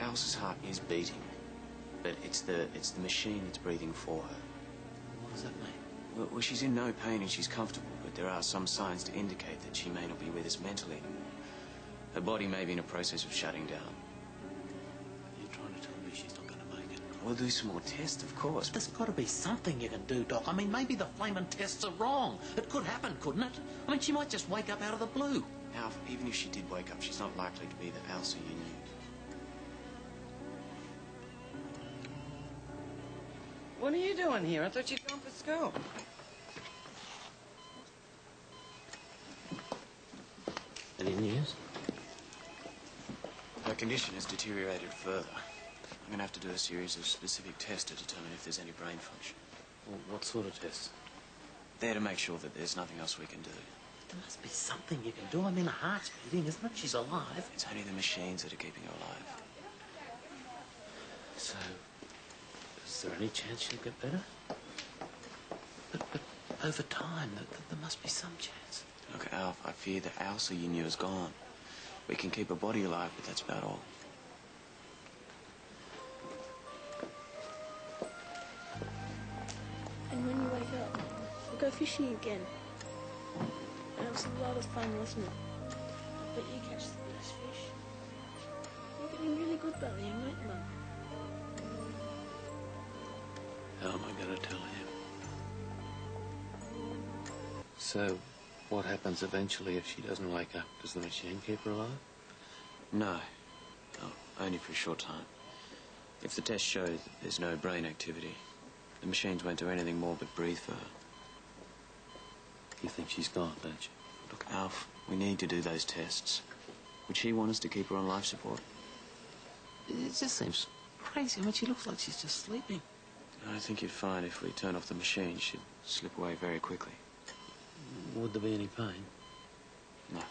Ailsa's heart is beating, but it's the machine that's breathing for her. What does that mean? Well, she's in no pain and she's comfortable, but there are some signs to indicate that she may not be with us mentally anymore. Her body may be in a process of shutting down. You're trying to tell me she's not going to make it? We'll do some more tests, of course. There's got to be something you can do, Doc. I mean, maybe the flaming tests are wrong. It could happen, couldn't it? I mean, she might just wake up out of the blue. Alf, even if she did wake up, she's not likely to be the Ailsa you knew. What are you doing here? I thought you'd gone for school. Any news? Her condition has deteriorated further. I'm going to have to do a series of specific tests to determine if there's any brain function. Well, what sort of tests? There to make sure that there's nothing else we can do. There must be something you can do. I mean, her heart's beating, isn't it? She's alive. It's only the machines that are keeping her alive. So, is there any chance she'll get better? But over time, there must be some chance. Look, Alf, I fear the Ailsa you knew is gone. We can keep her body alive, but that's about all. And when you wake up, we'll go fishing again. And it was a lot of fun, wasn't it? But you catch the best fish. You're getting really good by then, weren't you, Mum? How am I going to tell him? So, what happens eventually if she doesn't wake up? Does the machine keep her alive? No. No, only for a short time. If the tests show that there's no brain activity, the machines won't do anything more but breathe for her. You think she's gone, don't you? Look, Alf, we need to do those tests. Would she want us to keep her on life support? It just seems crazy. I mean, she looks like she's just sleeping. I think you'd find if we turn off the machine, she'd slip away very quickly. Would there be any pain? No.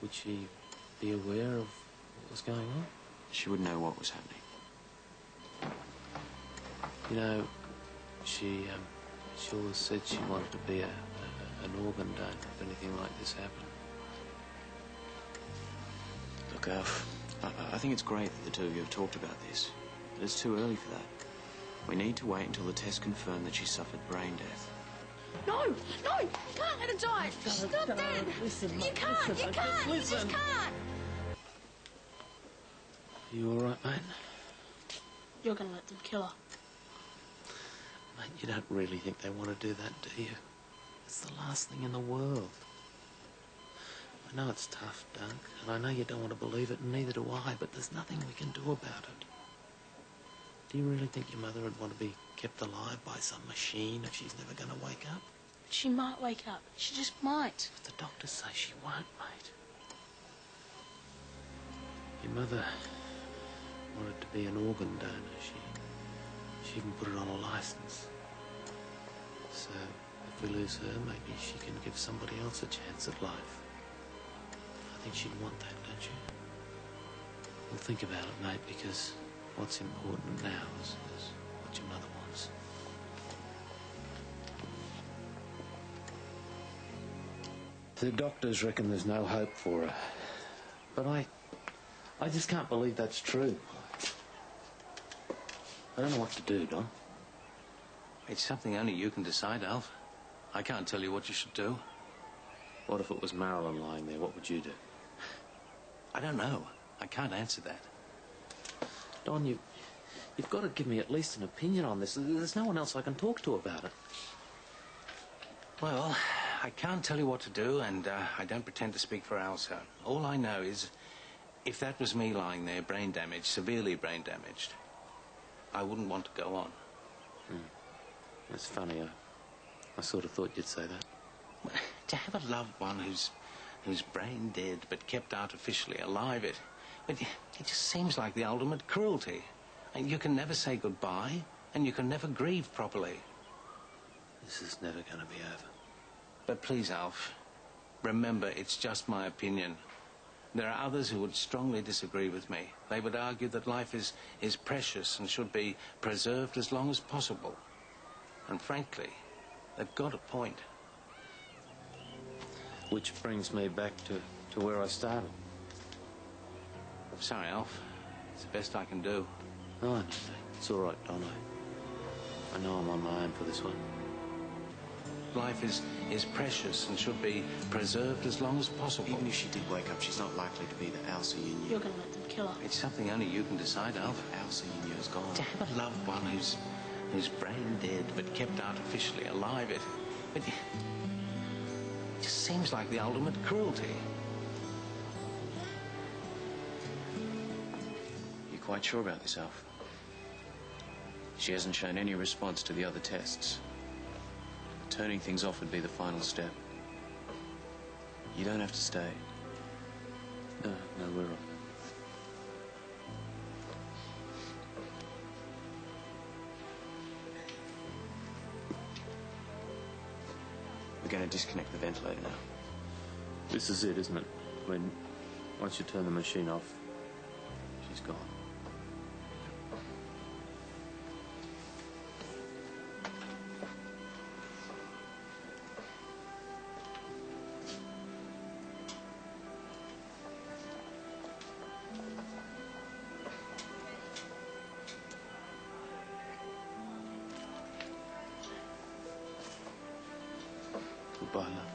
Would she be aware of what was going on? She would know what was happening. You know, she always said she wanted to be an organ donor if anything like this happened. Look, Alf, I think it's great that the two of you have talked about this, but it's too early for that. We need to wait until the tests confirm that she suffered brain death. No! No! You can't let her die! Stop that! Listen, You can't! listen, You can't! You listen. just can't! You all right, mate? You're gonna let them kill her. Mate, you don't really think they want to do that, do you? It's the last thing in the world. I know it's tough, Doug, and I know you don't want to believe it, and neither do I, but there's nothing we can do about it. Do you really think your mother would want to be kept alive by some machine if she's never going to wake up? She might wake up. She just might. But the doctors say she won't, mate. Your mother wanted to be an organ donor. She even put it on a license. So if we lose her, maybe she can give somebody else a chance at life. I think she'd want that, don't you? Well, think about it, mate, because what's important now is what your mother wants. The doctors reckon there's no hope for her. But I just can't believe that's true. I don't know what to do, Don. It's something only you can decide, Alf. I can't tell you what you should do. What if it was Marilyn lying there? What would you do? I don't know. I can't answer that. Don, you've got to give me at least an opinion on this. There's no one else I can talk to about it. Well, I can't tell you what to do, and I don't pretend to speak for Ailsa. All I know is, if that was me lying there, brain damaged, severely brain damaged, I wouldn't want to go on. That's funny. I sort of thought you'd say that. To have a loved one who's brain dead but kept artificially alive, it just seems like the ultimate cruelty. And you can never say goodbye, and you can never grieve properly. This is never going to be over. But please, Alf, remember, it's just my opinion. There are others who would strongly disagree with me. They would argue that life is precious and should be preserved as long as possible. And frankly, they've got a point. Which brings me back to where I started. Sorry, Alf. It's the best I can do. No, I know that. It's all right, Don. I know I'm on my own for this one. Life is precious and should be preserved as long as possible. Even if she did wake up, she's not likely to be the Ailsa you knew. You're going to let them kill her. It's something only you can decide, Alf. Ailsa you knew is gone. To have a loved one who's brain dead but kept artificially alive, it just seems like the ultimate cruelty. You quite sure about this, Alf? She hasn't shown any response to the other tests. Turning things off would be the final step. You don't have to stay. No, we're all. We're going to disconnect the ventilator now. This is it, isn't it? When once you turn the machine off, she's gone. Goodbye, love.